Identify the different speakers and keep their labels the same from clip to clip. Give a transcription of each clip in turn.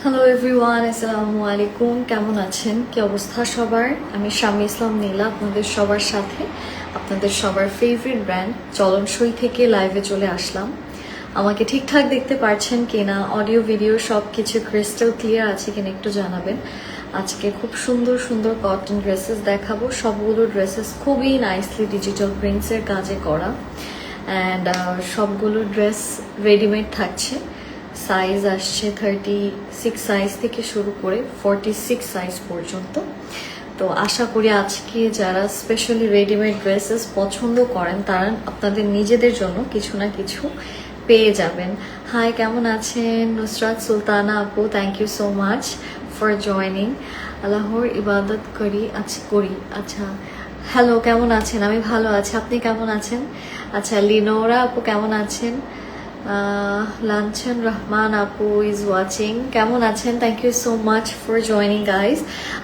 Speaker 1: Hello everyone, আসসালামু আলাইকুম। কেমন আছেন? কি অবস্থা সবার? আমি শাম্মী ইসলাম নীলা, আপনাদের সবার সাথে আপনাদের সবার ফেভারিট ব্র্যান্ড চলনসই থেকে লাইভে চলে আসলাম। আমাকে ঠিকঠাক দেখতে পারছেন কিনা, অডিও ভিডিও সব কিছু ক্রিস্টাল ক্লিয়ার আছে কিনা একটু জানাবেন। আজকে খুব সুন্দর সুন্দর কটন ড্রেসেস দেখাবো। সবগুলো ড্রেসেস খুবই নাইসলি ডিজিটাল প্রিন্টসের কাজে করা অ্যান্ড সবগুলো ড্রেস রেডিমেড থাকছে। সাইজ আসছে 36 সাইজ থেকে শুরু করে 46 সাইজ পর্যন্ত। তো আশা করি আজকে যারা স্পেশালি রেডিমেড ড্রেসেস পছন্দ করেন তারা আপনাদের নিজেদের জন্য কিছু না কিছু পেয়ে যাবেন। হাই, কেমন আছেন? নুসরাত সুলতানা আপু, thank you so much for joining. আল্লাহর ইবাদত করি আচ্ছা, হ্যালো, কেমন আছেন? আমি ভালো আছি, আপনি কেমন আছেন? আচ্ছা, লিনোরা আপু কেমন আছেন? লাঞ্ছন রহমান আপু ইজ ওয়াচিং, কেমন আছেন? Thank you so much for joining guys.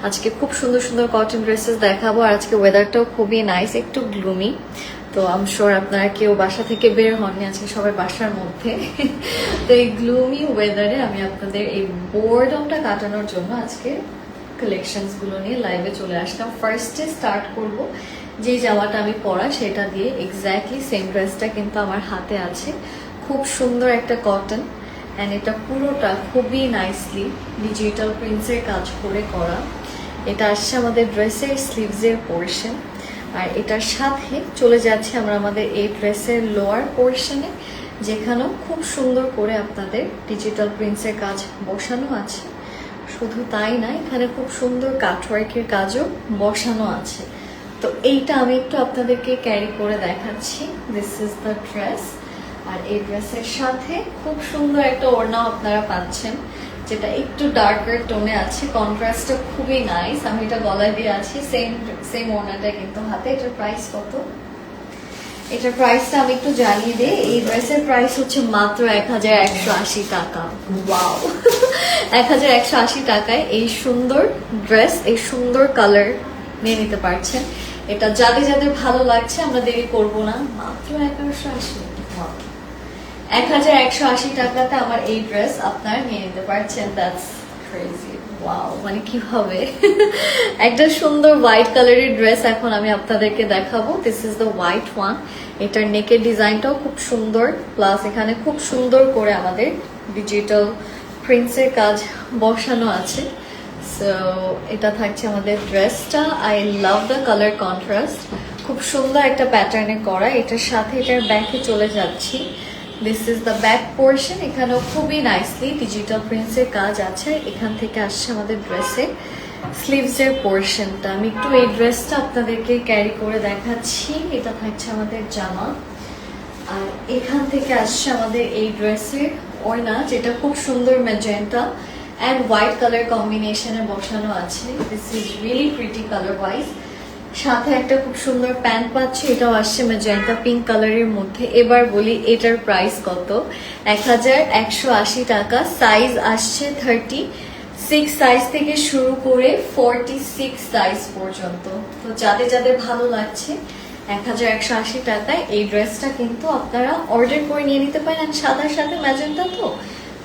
Speaker 1: আজকে খুব সুন্দর সুন্দর কটন ড্রেসেস দেখাবো আর আজকে ওয়েদারটাও খুবই নাইস, একটু গ্লুমি। তো আম শিওর আপনারা কেউ বাসা থেকে বের হননি, আজকে সবাই বাসার মধ্যে। তো এই গ্লুমি ওয়েদারে আমি আপনাদের এই বোরডমটা কাটানোর জন্য আজকে কালেকশনস গুলো নিয়ে লাইভে চলে আসলাম। ফার্স্টে স্টার্ট করব যে জামাটা আমি পরা সেটা দিয়ে। এক্স্যাক্টলি সেম ড্রেসটা কিন্তু আমার হাতে আছে। খুব সুন্দর একটা কটন অ্যান্ড এটা পুরোটা খুবই নাইসলি ডিজিটাল প্রিন্টসের কাজ করে করা। এটা আসছে আমাদের ড্রেসের স্লিভসের পোর্শন আর এটার সাথে চলে যাচ্ছে আমরা আমাদের এই ড্রেসের লোয়ার পোর্শনে, যেখানেও খুব সুন্দর করে আপনাদের ডিজিটাল প্রিন্টসের কাজ বসানো আছে। শুধু তাই না, এখানে খুব সুন্দর কাটওয়ার্কের কাজও বসানো আছে। তো এইটা আমি একটু আপনাদেরকে ক্যারি করে দেখাচ্ছি। This is the dress. আর এই ড্রেসের সাথে খুব সুন্দর একটা ওড়নাও আপনারা পাচ্ছেন, যেটা একটু ডার্কার টোনে আছে। কন্ট্রাস্টটা খুবই নাইস। আমি এটা গলায় দিয়ে আছি, সেম ওড়নাটা কিন্তু হাতে। এটার প্রাইস কত? এটার প্রাইসটা আমি একটু জানিয়ে দিই। এই ড্রেসের প্রাইস হচ্ছে মাত্র 1180 টাকা। ওয়াও! 1180 টাকায় এই সুন্দর ড্রেস, এই সুন্দর কালার নিয়ে নিতে পারছেন। এটা যাদের যাদের ভালো লাগছে, আমরা দেরি করব না। মাত্র 1180 টাকাতে আমার এই ড্রেস আপনারা নিয়ে নিতে পারছেন। That's crazy. ওয়াও, মানে কিভাবে! একটা সুন্দর হোয়াইট কালারের ড্রেস এখন আমি আপনাদেরকে দেখাবো। This is the white one. এটার নেকের ডিজাইনটাও খুব সুন্দর, প্লাস এখানে খুব সুন্দর করে আমাদের ডিজিটাল প্রিন্টসের কাজ বসানো আছে। সো এটা থাকছে আমাদের ড্রেসটা। I love the colour contrast. খুব সুন্দর একটা প্যাটার্নে করা। এটার সাথে এটার ব্যাকে চলে যাচ্ছি। This is the back portion. এখানেও খুবই নাইসলি ডিজিটাল প্রিন্টসের কাজ আছে। এখান থেকে আসছে আমাদের ড্রেসের স্লিভসের পোর্শনটা। আমি একটু এই ড্রেসটা আপনাদেরকে ক্যারি করে দেখাচ্ছি। এটা থাকছে আমাদের জামা আর এখান থেকে আসছে আমাদের এই ড্রেসের ওড়না, যেটা খুব সুন্দর ম্যাজেন্টা অ্যান্ড হোয়াইট কালার কম্বিনেশনে বসানো আছে। This is really pretty colour wise. সাথে একটা খুব সুন্দর প্যান্ট পাচ্ছি, এটাও আসছে ম্যাজেন্টা পিঙ্ক কালারের মধ্যে। এবার বলি এটার প্রাইস কত? 1180 টাকা। সাইজ আসছে 36 সাইজ থেকে শুরু করে 46 সাইজ পর্যন্ত। তো যাদের যাদের ভালো লাগছে 1180 টাকায় এই ড্রেসটা কিন্তু আপনারা অর্ডার করে নিয়ে নিতে পারেন। সাদার সাথে ম্যাজেন্টা তো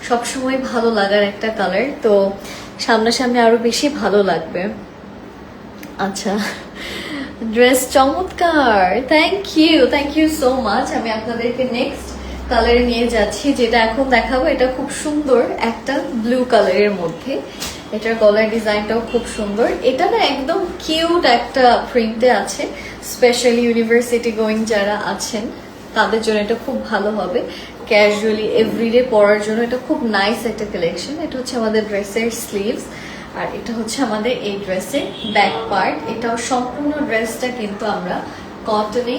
Speaker 1: সবসময় ভালো লাগার একটা কালার, তো সামনাসামনি আরো বেশি ভালো লাগবে। আচ্ছা, ড্রেস চমৎকার, থ্যাংক ইউ সো মাচ। আমি আপনাদেরকে নেক্সট কালারে নিয়ে যাচ্ছি, যেটা এখন দেখাবো। এটা খুব সুন্দর একটা ব্লু কালারের মধ্যে। এটার গলার ডিজাইনটাও খুব সুন্দর। এটা না একদম কিউট একটা প্রিন্টে আছে। স্পেশালি ইউনিভার্সিটি গোয়িং যারা আছেন তাদের জন্য এটা খুব ভালো হবে। ক্যাজুয়ালি এভরিডে পরার জন্য এটা খুব নাইস একটা কালেকশন। এটা হচ্ছে আমাদের ড্রেসের স্লিভস আর এটা হচ্ছে আমাদের এই ড্রেসের ব্যাক পার্ট। এটাও সম্পূর্ণ ড্রেসটা কিন্তু আমরা কটনে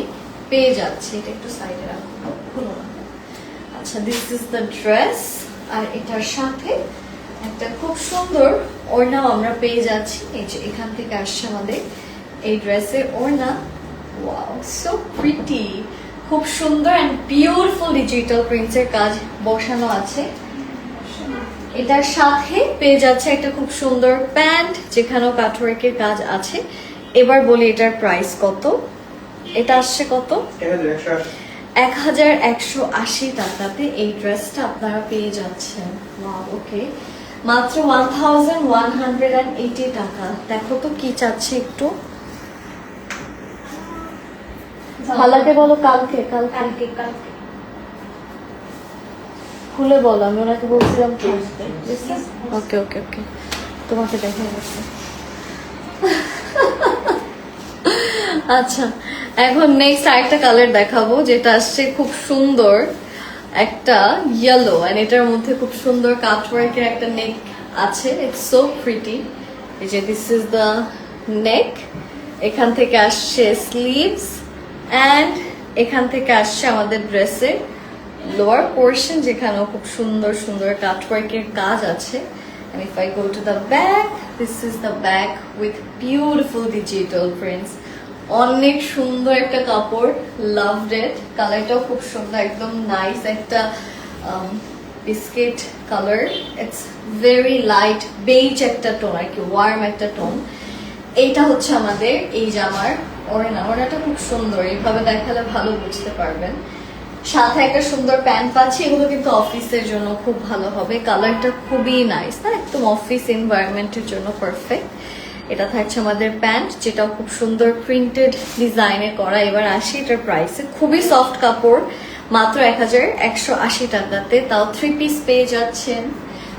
Speaker 1: পেয়ে যাচ্ছি। এটা একটু সাইডে রাখবো, খুলো না। আচ্ছা, দিস ইজ দ্য ড্রেস আর এটার সাথে একটা খুব সুন্দর ওড়নাও আমরা পেয়ে যাচ্ছি। এই যে এখান থেকে আসছে আমাদের এই ড্রেসের ওড়না। Wow, so pretty. খুব সুন্দর অ্যান্ড বিউটিফুল ডিজিটাল প্রিন্টসের কাজ বসানো আছে। এটার সাথে পেয়ে যাচ্ছে একটা খুব সুন্দর প্যান্ট, যেখানেও কাটওয়ার্কের কাজ আছে। এবার বলি এটার প্রাইস কত? এটা আসছে কত? 1180 টাকাতে এই ড্রেসটা আপনারা পেয়ে যাচ্ছেন। ওয়াও, ওকে। মাত্র 1180 টাকা। দেখো তো কি চাচ্ছে একটু, হালাকে বলো কালকে কালকে
Speaker 2: কালকে কালকে
Speaker 1: খুলে বলো, আমি ওনাকে বলছিলাম ওকে ওকে ওকে তোমাকে দেখা গেছে। আচ্ছা, এখন নেক্সট আরেকটা কালার দেখাবো যেটা আসছে খুব সুন্দর একটা ইয়েলো, এন্ড এটার মধ্যে খুব সুন্দর কাটওয়ার্কের একটা নেক আছে। It's so pretty. এই যে দিস ইজ দ্য নেক, এখান থেকে আসছে স্লিভস, অ্যান্ড এখান থেকে আসছে আমাদের ড্রেসের লোয়ার পোর্শন, যেখানেও খুব সুন্দর সুন্দর কাটওয়ার্কের কাজ আছে। And if I go to the back, this is the back with beautiful digital prints. অনেক সুন্দর একটা কাপড়, লাভড ইট। কালারটাও খুব সুন্দর, একদম নাইস একটা biscuit colour. It's very light beige একটা টোন আর কি, ওয়ার্ম একটা টোন। এইটা হচ্ছে আমাদের এই জামার ওড়নাটা খুব সুন্দর, এইভাবে দেখালে ভালো বুঝতে পারবেন। সাথে একটা সুন্দর প্যান্ট পাচ্ছি, এগুলো কিন্তু অফিসের জন্য খুব ভালো হবে। কালারটা খুবই নাইস না, একদম অফিস এনভায়রনমেন্টের জন্য পারফেক্ট। এটা থাকছে আমাদের প্যান্ট, যেটাও খুব সুন্দর প্রিন্টেড ডিজাইনে করা। এবার আসি এটার প্রাইসে, খুবই সফট কাপড়, মাত্র 1180 টাকাতে, তাও 3 পিস পেয়ে যাচ্ছেন।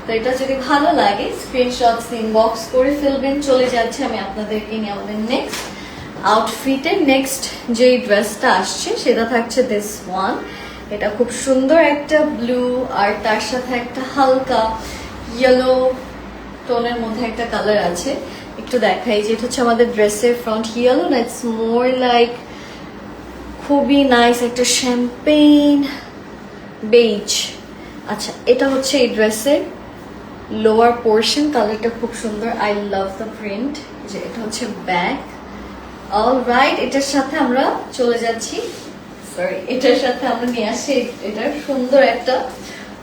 Speaker 1: তো এটা যদি ভালো লাগে স্ক্রিনশটস ইনবক্স করে ফেলবেন। চলে যাচ্ছে আমি আপনাদেরকে নিয়ে আমাদের নেক্সট আউটফিটের নেক্সট যে ড্রেসটা আসছে, সেটা থাকছে দিস ওয়ান। এটা খুব সুন্দর একটা ব্লু, আর তার সাথে একটা হালকা ইয়েলো টোনের মধ্যে একটা কালার আছে। একটু দেখাই যে এটা হচ্ছে আমাদের ড্রেসের ফ্রন্ট ইয়েলো না, ইটস মোর লাইক খুবই নাইস একটা শ্যাম্পেইন বেজ। আচ্ছা, এটা হচ্ছে এই ড্রেসের লোয়ার পোর্শন, কালারটা খুব সুন্দর। I love the print. যে এটা হচ্ছে ব্যাক। অলরাইট, এটার সাথে আমরা চলে যাচ্ছি, সরি, এটার সাথে আমরা নিয়ে আসছি এটার সুন্দর একটা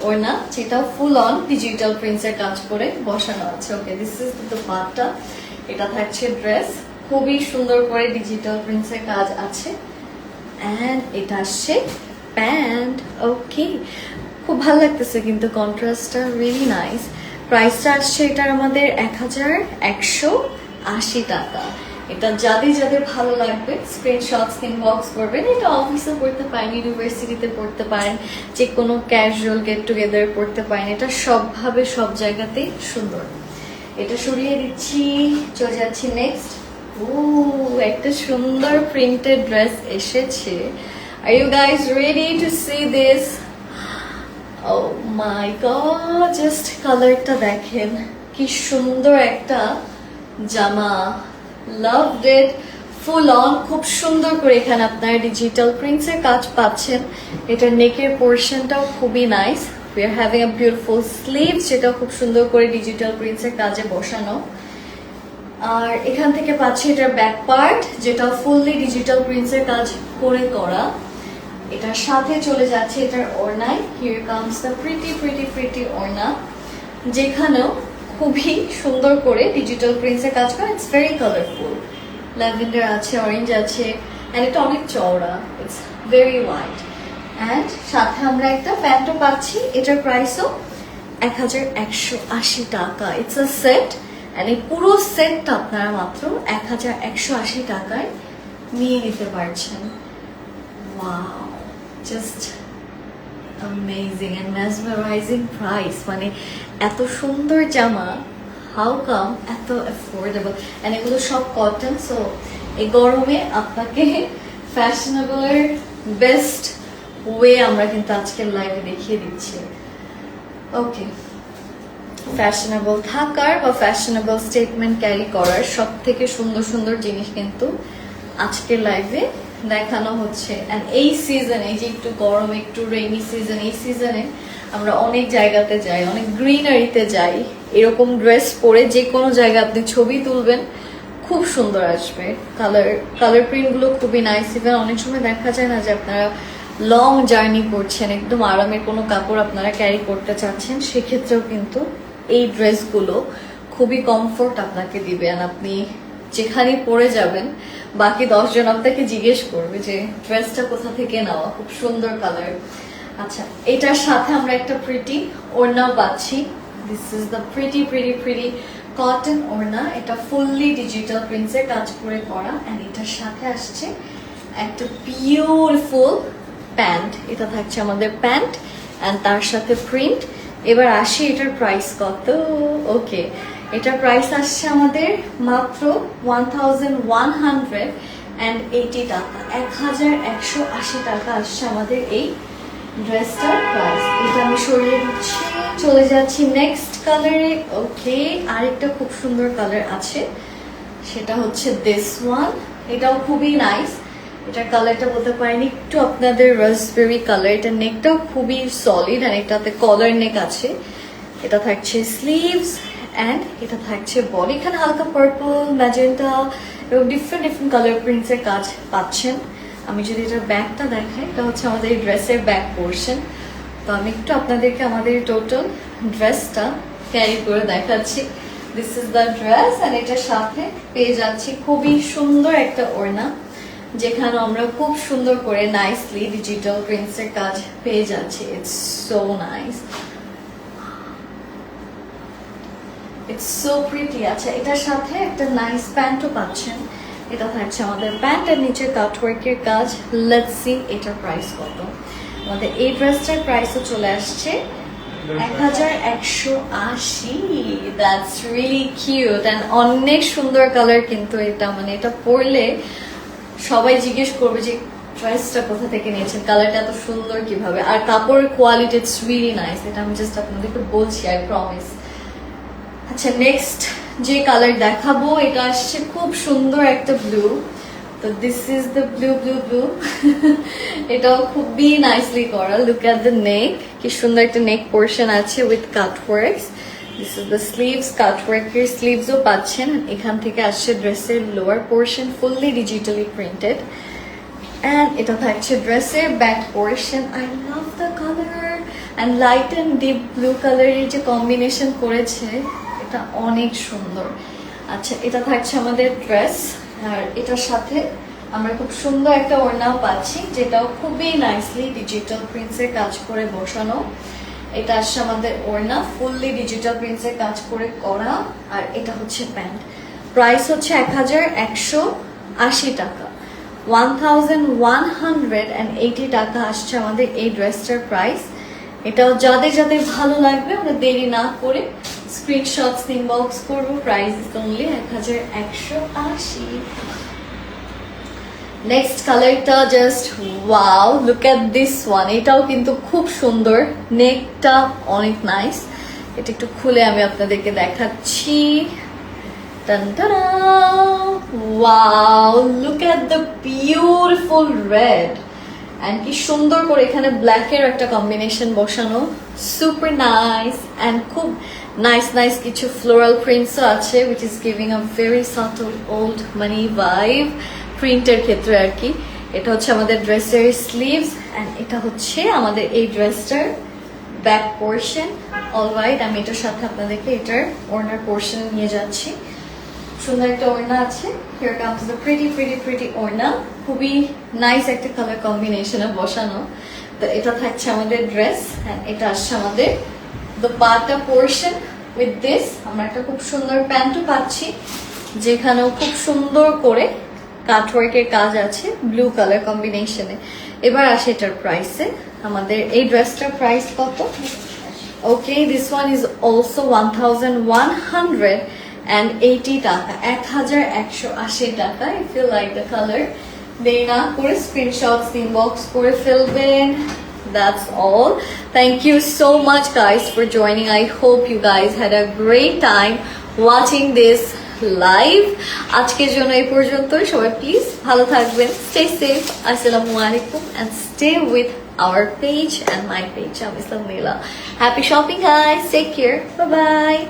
Speaker 1: ওড়না, যেটা ফুল অন ডিজিটাল প্রিন্টসের কাজ করে বসানো আছে। ওকে, দিস ইজ দ্য পার্টটা। এটা থাকছে ড্রেস, খুবই সুন্দর করে ডিজিটাল প্রিন্টসের কাজ আছে, অ্যান্ড এটা আসছে প্যান্ট। ওকে, খুব ভালো লাগতেছে কিন্তু কন্ট্রাস্টটা রিয়েলি নাইস। প্রাইসটা আসছে এটার আমাদের 1180 টাকা। এটা যাদের যাদের ভালো লাগবে স্ক্রিনশটস ইনবক্স করবেন। এটা অফিসে পড়তে পারেন, ইউনিভার্সিটিতে পড়তে পারেন, যে কোনো ক্যাজুয়াল গেট টুগেদার পড়তে পারেন। এটা সবভাবে সব জায়গাতেই সুন্দর। এটা সরিয়ে দিচ্ছি, চলে যাচ্ছি নেক্সট। ও, একটা সুন্দর প্রিন্টেড ড্রেস এসেছে। Are you guys ready to see this? Oh my god, just কালারটা দেখেন, কি সুন্দর একটা জামা। লাভড ইট, ফুল অন, খুব সুন্দর করে এখানে আপনার ডিজিটাল প্রিন্টসের কাজ পাচ্ছেন। এটার নেকের পোর্শনটাও খুবই nice. We are having a beautiful sleeves, যেটা খুব সুন্দর করে ডিজিটাল প্রিন্টসের কাজে বসানো। আর এখান থেকে পাচ্ছি এটার ব্যাক পার্ট, যেটা ফুললি ডিজিটাল প্রিন্টসের কাজ করে করা। এটার সাথে চলে যাচ্ছে এটার ওড়নায়। Here comes the pretty pretty pretty ওড়না, যেখানেও খুবই সুন্দর করে ডিজিটাল প্রিন্টসের কাজ করা। ইটস ভেরি কালারফুল, ল্যাভেন্ডার আছে, অরেঞ্জ আছে, অ্যান্ড এটা অনেক চওড়া, ইটস ভেরি ওয়াইড। অ্যান্ড সাথে আমরা একটা প্যান্টও পাচ্ছি। এটার প্রাইসও 1180 টাকা। ইটস আ সেট, অ্যান্ড এই পুরো সেটটা আপনারা মাত্র 1180 টাকায় নিয়ে নিতে পারছেন। Wow, just amazing and mesmerizing price। মানে এত সুন্দর জামা, হাউ কাম এত অ্যাফোর্ডেবল, এন্ড এগুলো সব কটন। সো এই গরমে আপনাকে ফ্যাশনেবলের বেস্ট ওয়ে আমরা কিন্তু আজকের লাইভে দেখিয়ে দিচ্ছি। ওকে, ফ্যাশনেবল থাকার বা ফ্যাশনেবল স্টেটমেন্ট ক্যারি করার সব থেকে সুন্দর সুন্দর জিনিস কিন্তু আজকের লাইভে দেখানো হচ্ছে। এন্ড এই সিজনে, যে একটু গরম, একটু রেইনি সিজন, এই সিজনে আমরা অনেক জায়গাতে যাই, অনেক গ্রিনারিতে যাই। এরকম ড্রেস পরে যে কোনো জায়গায় আপনি ছবি তুলবেন, খুব সুন্দর আসবে। কালার প্রিন্ট গুলো খুবই নাইস। ইভেন অনেক সময় দেখা যায় না যে আপনারা লং জার্নি করছেন, একদম আরামের কোনো কাপড় আপনারা ক্যারি করতে চাচ্ছেন, সেক্ষেত্রেও কিন্তু এই ড্রেসগুলো খুবই কমফোর্ট আপনাকে দিবে। আর আপনি যেখানে পরে যাবেন, বাকি 10 জন আপনাকে জিজ্ঞেস করবে যে ড্রেসটা কোথা থেকে নেওয়া। খুব সুন্দর কালার। আচ্ছা, এটার সাথে আমরা একটা প্রিটি ওড়নাও পাচ্ছি। This is the pretty cotton ওড়না। এটা ফুললি ডিজিটাল প্রিন্টসের কাজ করে করা, এন্ড এটার সাথে আসছে একটা বিউটিফুল প্যান্ট। এটা থাকছে আমাদের প্যান্ট এন্ড তার সাথে প্রিন্ট। এবার আসি এটার প্রাইস কত। ওকে, এটার প্রাইস আসছে আমাদের মাত্র 1180 টাকা, 1180 টাকা আসছে আমাদের এই ড্রেসটার প্রাইস। এটা আমি সরিয়ে দিচ্ছি, চলে যাচ্ছি নেক্সট কালারে। ওকে, আরেকটা খুব সুন্দর কালার আছে, সেটা হচ্ছে দিস ওয়ান। এটাও খুবই নাইস। এটার কালারটা বলতে পারেন একটু আপনাদের রাসবেরি কালার। এটা নেকটাও খুবই সলিড আর এটাতে কলার নেক আছে। এটা থাকছে স্লিভস এন্ড এটা থাকছে বডি। এখানে হালকা পার্পল, ম্যাজেন্টা এবং ডিফারেন্ট কালার প্রিন্টস এর কাজ পাচ্ছেন। আমি যদি এটার ব্যাকটা দেখাই, এটা হচ্ছে আমাদের এই ড্রেসের ব্যাক পোর্শন। তো আমি একটু আপনাদেরকে আমাদের টোটাল ড্রেসটা ক্যারি করে দেখাচ্ছি। This is the dress and এটার সাথে পেয়ে যাচ্ছি খুবই সুন্দর একটা ওড়না, যেখানে আমরা খুব সুন্দর করে নাইসলি ডিজিটাল প্রিন্টস এর কাজ পেয়ে যাচ্ছি। It's so nice, it's so pretty. আচ্ছা, এটার সাথে একটা নাইস প্যান্টও পাচ্ছেন। এটা থাকছে আমাদের প্যান্টের নিচে কাটওয়ার্কের কাজ। লেটস সি এটার প্রাইস কত। আমাদের এই ড্রেসটার প্রাইসও চলে আসছে 1180। দ্যাটস রিয়েলি কিউট এন্ড অনেক সুন্দর কালার কিন্তু এটা। মানে এটা পরলে সবাই জিজ্ঞেস করবে যে ড্রেসটা কোথা থেকে নিয়েছেন, কালারটা এত সুন্দর কিভাবে। আর কাপড়ের কোয়ালিটি ইটস রিয়েলি নাইস। এটা আমি জাস্ট আপনাদেরকে বলছি, আই প্রমিস। আচ্ছা, নেক্সট যে কালার দেখাবো, এটা আসছে খুব সুন্দর একটা ব্লু। তো দিস ইজ দ্য ব্লু। এটাও খুবই নাইসলি করা। লুক এট দ্য নেক, কি সুন্দর একটা নেক পোর্শন আছে with cutworks. This is the sleeves, কাটওয়ার্কের স্লিভসও পাচ্ছেন। এখান থেকে আসছে ড্রেসের lower portion, fully digitally printed. And এটা থাকছে ড্রেসের back portion. I love the colour and light and deep blue কালারের যে কম্বিনেশন করেছে, এটা অনেক সুন্দর। আচ্ছা, এটা থাকছে আমাদের ড্রেস আর এটার সাথে আমরা খুব সুন্দর একটা ওড়নাও পাচ্ছি, যেটাও খুবই নাইসলি ডিজিটাল প্রিন্টসের কাজ করে বসানো। এটা আসছে আমাদের ওড়না, ফুললি ডিজিটাল প্রিন্টসের কাজ করে করা। আর এটা হচ্ছে প্যান্ট। প্রাইস হচ্ছে 1180 টাকা, 1180 টাকা আসছে আমাদের এই ড্রেসটার প্রাইস। এটাও যাদের যাদের ভালো লাগবে আমরা দেরি না করে স্ক্রিনশটস ইনবক্স করবো। Price only 1180। নেক্সট কালারটা just wow, look at this one. এটাও কিন্তু খুব সুন্দর, নেকটা অনেক নাইস। এটা একটু খুলে আমি আপনাদেরকে দেখাচ্ছি। Wow, look at the beautiful red and কি সুন্দর করে এখানে ব্ল্যাকের একটা কম্বিনেশন বসানো। সুপার নাইস এন্ড খুব নাইস কিছু ফ্লোরাল প্রিন্টসও আছে, which is giving a very subtle old money vibe প্রিন্টের ক্ষেত্রে আর কি। এটা হচ্ছে আমাদের ড্রেসের স্লিভস এন্ড এটা হচ্ছে আমাদের এই ড্রেসটার ব্যাক পোর্শন। অলরাইট, আমি এটার সাথে আপনাদেরকে এটার ওড়নার পোর্শন নিয়ে যাচ্ছি। সুন্দর একটা ওড়না আছে। Here comes the pretty ওড়না, খুবই নাইস একটা কালার কম্বিনেশনে বসানো। তো এটা থাকছে আমাদের ড্রেস এন্ড এটা আসছে আমাদের দোপাট্টা পোর্শন। উইথ দিস আমরা একটা খুব সুন্দর প্যান্টও পাচ্ছি, যেখানেও খুব সুন্দর করে কাটওয়ার্কের কাজ আছে ব্লু কালার কম্বিনেশনে। এবার আসে এটার প্রাইসে। আমাদের এই ড্রেসটার প্রাইস কত? Okay, this one is also 1180 টাকা, 1180 টাকা। If you like the colour, দেরি না করে স্ক্রিনশটস ইনবক্স করে ফেলবেন। That's all. Thank you so much guys for joining. I hope you guys had a great time watching this live. আজকের জন্য এই পর্যন্তই। সবাই প্লিজ ভালো থাকবেন, stay safe, আসসালামু আলাইকুম, and stay with our page and my page. I'm Islam Leila. Happy shopping guys, take care, bye bye.